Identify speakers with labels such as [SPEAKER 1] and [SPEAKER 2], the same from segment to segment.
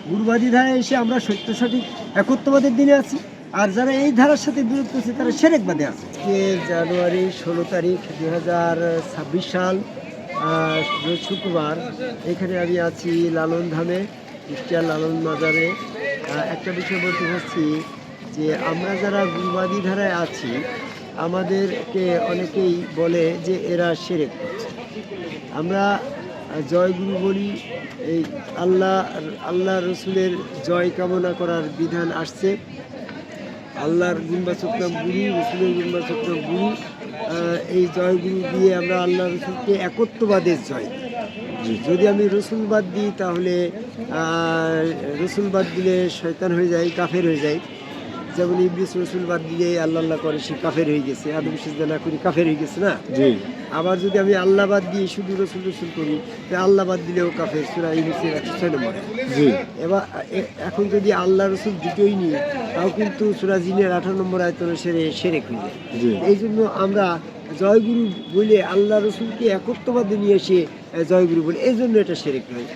[SPEAKER 1] গুরুবাদী ধারায় এসে আমরা সত্য সঠিক একত্ববাদের দিনে আছি, আর যারা এই ধারার সাথে বিরোধ করছে তারা সেরেকবাদে আছে। জানুয়ারি 16 তারিখ 2026 সাল, রোজ শুক্রবার। এখানে আমি আছি লালন ধামে, কুষ্টিয়ার লালন মাজারে। একটা বিষয় বলতে চাচ্ছি যে আমরা যারা গুরুবাদী ধারায় আছি আমাদেরকে অনেকেই বলে যে এরা শিরক করছে। আমরা জয়গুরু বলি, এই আল্লাহ রসুলের জয় কামনা করার বিধান আসছে। আল্লাহর গুণবাচক নাম গুরু, রসুলের গুণবাচক নাম গুরু। এই জয়গুরু দিয়ে আমরা আল্লাহ রসুলকে একত্ববাদের জয়। যদি আমি রসুলবাদ দিই তাহলে রসুলবাদ দিলে শয়তান হয়ে যায়, কাফের হয়ে যায়। যেমন ইবলিস রসুলবাদ দিলে আল্লাহ করে সে কাফের হয়ে গেছে, আদম সিজদা না করি কাফের হয়ে গেছে না। আবার যদি আমি আল্লাহবাদ দিয়ে শুধু রসুল করি তো আল্লাহবাদ দিলেও কাফের, সূরা ইউনূসের 106 নম্বরে। এবার এখন যদি আল্লাহ রসুল দুটোই নিয়ে তাও কিন্তু সূরা জিনের 18 নম্বর আয়াত অনুসারে শিরক হয়ে যায়। এই জন্য আমরা জয়গুরু বলে আল্লাহ রসুলকে একত্ববাদে নিয়ে এসে জয়গুরু বলে, এই জন্য এটা শিরক নয়।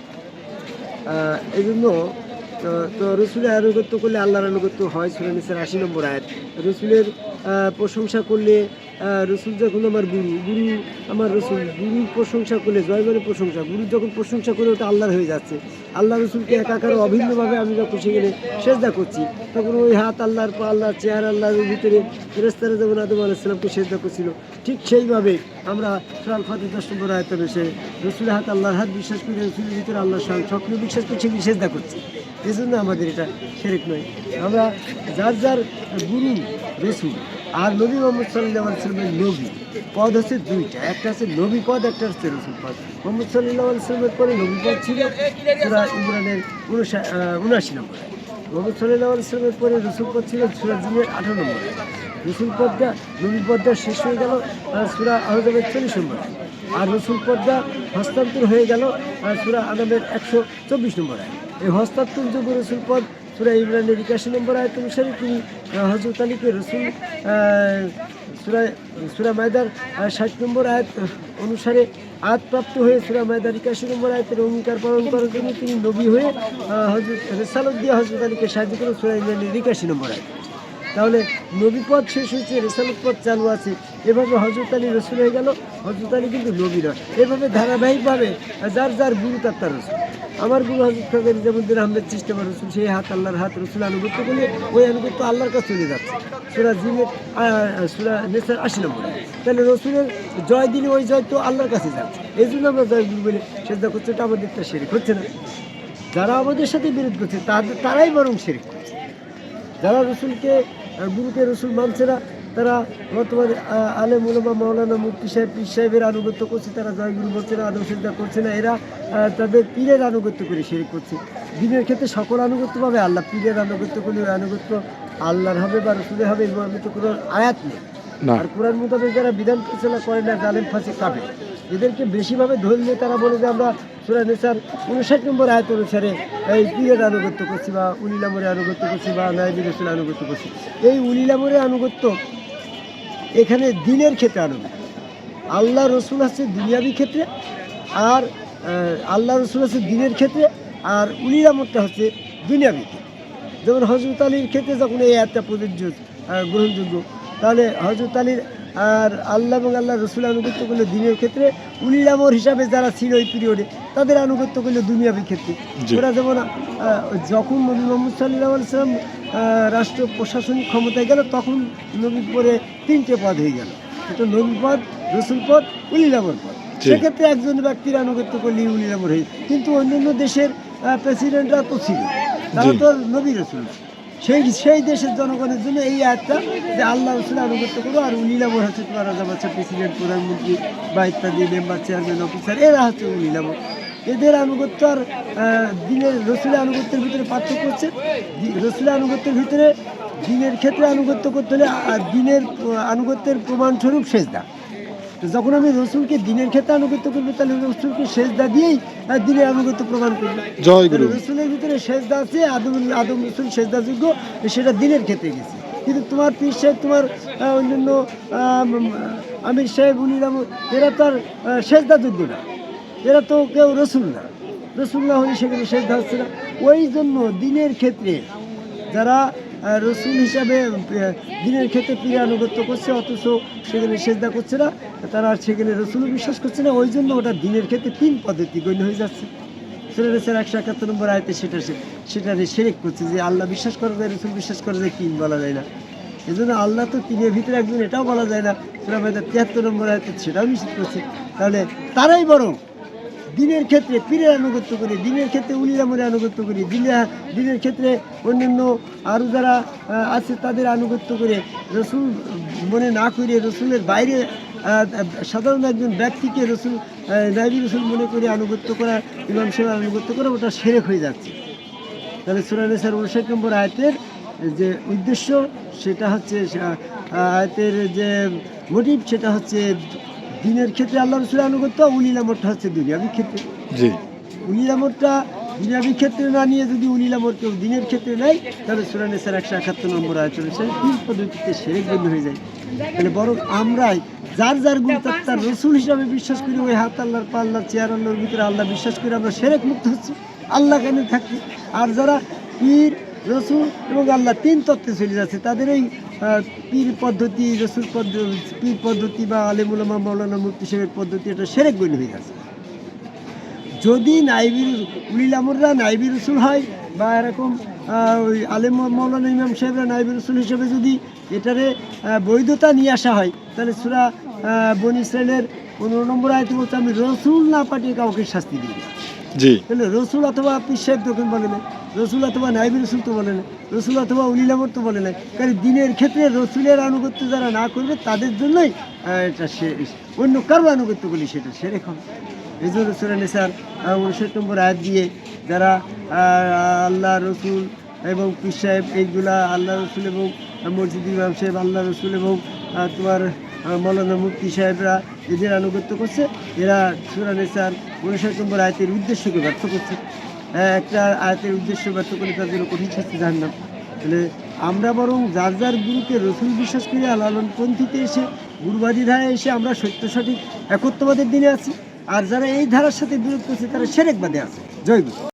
[SPEAKER 1] এই জন্য তো রসুলের আনুগত্য করলে আল্লাহর আনুগত্য হয়। সূরা নিসার 80 নম্বর আয়াত। রসুলের প্রশংসা করলে, রসুল যখন আমার গুরু, গুরু আমার রসুল, গুরুর প্রশংসা করলে, জয় মানে প্রশংসা, গুরু যখন প্রশংসা করে ওটা আল্লাহর হয়ে যাচ্ছে। আল্লাহ রসুলকে একাকার অভিন্নভাবে আমি যখন সেখানে সেজদা করছি তখন ওই হাত আল্লাহর পা আল্লাহর, চেহারা আল্লাহর ভিতরে। ফেরেশতারা যেমন আদম আলাইহিস সালামকে সেজদা করছিল, ঠিক সেইভাবে আমরা সূরা আল ফাতির 10 নম্বর আয়াতে এসে রসুলের হাত আল্লাহর হাত বিশ্বাস করে রসুলের ভিতরে আল্লাহর স্বপ্ন বিশ্বাস করছি, সেজদা করছি। এই জন্য আমাদের এটা শিরক নয়। আমরা যার যার গুরু রসুল আর নবী মুহাম্মদ সাল্লাল্লাহু আলাইহি ওয়াসাল্লামের নবী পদ হচ্ছে দুইটা, একটা হচ্ছে নবী পদ, একটা হচ্ছে রসুল পদ। মুহাম্মদ সাল্লাল্লাহু আলাইহি ওয়াসাল্লামের পরে নবী পদ ছিল সূরা ইমরানের 79 নম্বরে। মুহাম্মদ সাল্লাল্লাহু আলাইহি ওয়াসাল্লামের পরে রসুল পদ ছিল সূরা জিনের 18 নম্বরে। রসুল পদটা, নবী পদটা শেষ হয়ে গেল সূরা আহজাবের 40 নম্বরে। আর রসুল পদটা হস্তান্তর হয়ে গেল সূরা আনামের 124 নম্বরে। এই হস্তান্তরযোগ্য রসুল পদ সূরা ইমরানের 81 নম্বর আয়াত অনুসারে তিনি হযরত আলীকে রসুল, সূরা মায়দার 60 নম্বর আয়াত অনুসারে আয়াতপ্রাপ্ত হয়ে সূরা মায়দার 81 নম্বর আয়াতের অঙ্গীকার পালন করার জন্য তিনি নবী হয়ে হযরত রিসালাত দিয়ে হযরত আলীকে সাহায্য করে সূরা ইমরানের 81 নম্বর আয়াত। তাহলে নবী পদ শেষ হয়েছে, রিসালাত পদ চালু আছে। এভাবে হযরত আলী রসুল হয়ে গেল, হযরত আলী কিন্তু নবী নয়। এভাবে ধারাবাহিকভাবে যার যার গুরু তার রসুল। আমার গুরু হযরত খাজা নিজামুদ্দিন আহমেদ চিশতি আমার রসুল, সেই হাত আল্লাহর হাত, রসুল আনুগত্য করলে ওই আনুগত্য আল্লাহর কাছে চলে যাচ্ছে। সূরা জিনের সূরা নিসার 80 নম্বরে। তাহলে রসুলের জয় দিলে ওই জয় তো আল্লাহর কাছে যাচ্ছে। এই জন্য আমরা জয় গুরু বলে সেজদা করছি, এটা আমাদের তা শিরক হচ্ছে না। যারা আমাদের সাথে বিরোধ করছে তারাই বরং শিরক করছে। যারা রসুলকে, গুরুকে রসুল মানছে না, তারা বর্তমানে আলেম উলামা, মাওলানা, মুফতি সাহেব, পীর সাহেবের আনুগত্য করছে, তারা জয়গুরু বলছে না, আদম সিজদা করছে না। এরা তাদের পীরের আনুগত্য করে শিরক করছে। দিনের ক্ষেত্রে সকল আনুগত্য পাবে আল্লাহ, পীরের আনুগত্য করলে ওই আনুগত্য আল্লাহর হবে বা রসুলের হবে, এর মর্মে তো কোনো আয়াত নেই। আর কোরআন মোতাবেক যারা বিধান পরিচালনা করে না, জালেম ফাসিক কাফের, এদেরকে বেশিভাবে ধরলে তারা বলে যে আমরা সূরা নিসার 59 নম্বর আয়াত অনুসারে এই পীরের আনুগত্য করছি বা উলিল আমরের আনুগত্য করছি বা নায়েবে রাসূলের আনুগত্য করছি। এই উলিল আমরের আনুগত্য এখানে দিনের ক্ষেত্রে আনুগত্য। আল্লাহ রসুল আছে দুনিয়াবি ক্ষেত্রে, আর আল্লাহ রসুল আছে দিনের ক্ষেত্রে, আর উলিল আমরটা হচ্ছে দুনিয়াবি ক্ষেত্রে। যেমন হযরত আলীর ক্ষেত্রে যখন এই আয়াতটা প্রযোজ্য, গ্রহণযোগ্য, তাহলে হযরত আলীর আর আল্লাহ এবং আল্লাহ রসুল আনুগত্য করলে দিনের ক্ষেত্রে, উলিল আমর হিসাবে যারা ছিল ওই পিরিয়ডে তাদের আনুগত্য করলে দুনিয়াবি ক্ষেত্রে। ওরা যেমন যখন নবী মুহাম্মদ সাল্লাল্লাহু আলাইহি ওয়াসাল্লাম রাষ্ট্র প্রশাসনিক ক্ষমতায় গেল তখন নবীর পরে 3টে পদ হয়ে গেল, এটা নবী পদ, রসুল পদ, উলিল আমর পদ। সেক্ষেত্রে একজন ব্যক্তির আনুগত্য করলে উলিল আমর হয়ে। কিন্তু অন্যান্য দেশের প্রেসিডেন্টরা তো ছিল, তারা তো নবী রসুল। সেই দেশের জনগণের জন্য এই আয়াতটা যে আল্লাহ রসুল আনুগত্য করো, আর উলিল আমর হচ্ছে তোমার রাজা বাচ্চা, প্রেসিডেন্ট, প্রধানমন্ত্রী বা ইত্যাদি মেম্বার, চেয়ারম্যান, অফিসার, এরা হচ্ছে উলিল আমর। এদের আনুগত্য আর দিনের রসুলের আনুগত্যের ভিতরে পার্থক্য হচ্ছে, রসুলের আনুগত্যের ভিতরে দিনের ক্ষেত্রে আনুগত্য করতে হলে আর দিনের আনুগত্যের প্রমাণস্বরূপ সেজদা। তো যখন আমি রসুলকে দিনের ক্ষেত্রে আনুগত্য করবো তাহলে রসুলকে সেজদা দিয়েই দিনের আনুগত্য প্রমাণ করবো। রসুলের ভিতরে সেজদা আছে, আদম রসুল সেজদাযোগ্য, সেটা দিনের ক্ষেত্রে গেছে। কিন্তু তোমার পীর সাহেব, তোমার অন্যান্য আমির সাহেব, উলিল আমর, এরা তো আর সেজদাযোগ্য না, এরা তো কেউ রসুল না। রসুল না হলে সেখানে সেজদা হচ্ছে না। ওই জন্য দিনের ক্ষেত্রে যারা রসুল হিসাবে দিনের ক্ষেত্রে পীরের আনুগত্য করছে অথচ সেখানে সেজদা করছে না, তারা আর সেখানে রসুলও বিশ্বাস করছে না, ওই জন্য ওটা দিনের ক্ষেত্রে 3 পদ্ধতি গণ্য হয়ে যাচ্ছে। সূরা নিসার 171 নম্বর আয়াতে সেটা শিরক করছে যে আল্লাহ বিশ্বাস করা যায়, রসুল বিশ্বাস করা যায়, 3 বলা যায় না। এই জন্য আল্লাহ তো 3-এর ভিতরে একজন, এটাও বলা যায় না। সূরা মাইদা 73 নম্বর আয়াতে সেটাও নিষেধ করছে। তাহলে তারাই বরং দিনের ক্ষেত্রে পীরের আনুগত্য করি, দিনের ক্ষেত্রে উলিল আমরের আনুগত্য করি, দিনের ক্ষেত্রে অন্যান্য আরও যারা আছে তাদের আনুগত্য করে রসুল মনে না করে রসুলের বাইরে সাধারণ একজন ব্যক্তিকে রসুল নাইবি রসুল মনে করে আনুগত্য করা, ইমাম সাহেবের আনুগত্য করা, ওটা শিরক হয়ে যাচ্ছে। তাহলে সূরা নিসার 59 নম্বর আয়াতের যে উদ্দেশ্য সেটা হচ্ছে, আয়াতের যে মোটিভ সেটা হচ্ছে দিনের ক্ষেত্রে আল্লাহ রসুলের আনুগত্য, উলিল আমরটা হচ্ছে দুনিয়াবি ক্ষেত্রে।
[SPEAKER 2] জি,
[SPEAKER 1] উলিল আমরটা দুনিয়াবি ক্ষেত্রে না নিয়ে যদি উলিল আমর কেউ দিনের ক্ষেত্রে নেয়, তাহলে সূরা নিসার 171 নম্বর আয়াত অনুসারে 3 পদ্ধতিতে শিরক গণ্য হয়ে যায়। তাহলে বরং আমরাই যার যার গুণ তার রসুল হিসাবে বিশ্বাস করি, ওই হাত আল্লাহর, পা আল্লাহর, চেয়ার আল্লাহর ভিতরে আল্লাহ বিশ্বাস করে আমরা শিরক মুক্ত হচ্ছি, আল্লাহ কেন থাকছি। আর যারা পীর, রসুল এবং আল্লাহ 3 তত্ত্বে চলে যাচ্ছে, তাদের এই পীর পদ্ধতি, রসুল পদ্ধতি, পীর পদ্ধতি বা আলেম উলামা মাওলানা মুফতি সাহেবের পদ্ধতি, এটা শিরক গণ্য হয়ে যাচ্ছে। যদি নাইবির উলিল আমররা নাইবি রসুল হয় বা এরকম ওই আলেম মাওলানা ইমাম সাহেবরা নাইবি রসুল হিসেবে যদি এটারে বৈধতা নিয়ে আসা হয়, তাহলে সূরা বনী ইসরাইলের 15 নম্বর আয়াতে বলছে আমি রসুল না পাঠিয়ে কাউকে শাস্তি দিই না।
[SPEAKER 2] জি,
[SPEAKER 1] তাহলে রসুল অথবা পীর সাহেব তখন বলে না, রসুল অথবা নাইবি রসুল তো বলে না, রসুল অথবা উলিল আমর তো বলে না। কারণ দিনের ক্ষেত্রে রসুলের আনুগত্য যারা না করবে তাদের জন্যই এটা অন্য কারো আনুগত্য করলে সেটা শিরক হবে। এই জন্য সূরা নিসার 59 নম্বর আয়াত দিয়ে যারা আল্লাহ রসুল এবং পীর সাহেব, এইগুলা আল্লাহ রসুল এবং মসজিদ ইমাম সাহেব, আল্লাহ রসুল এবং তোমার মৌলানা মুফতি সাহেবরা এদের আনুগত্য করছে, এরা সূরা নিসার 59 নম্বর আয়াতের উদ্দেশ্যকে ব্যর্থ করছে। একটা আয়াতের উদ্দেশ্য ব্যর্থ করে তার জন্য কঠিন শাস্তি জাহান্নাম। তাহলে আমরা বরং যার যার গুরুকে রসুল বিশ্বাস করে আলালনপন্থীতে এসে, গুরুবাদী ধারায় এসে আমরা সত্য সঠিক একত্ববাদের দিনে আছি। আর যারা এই ধারার সাথে বিরোধ করছে তারা শিরকবাদে আছে। জয় গুরু।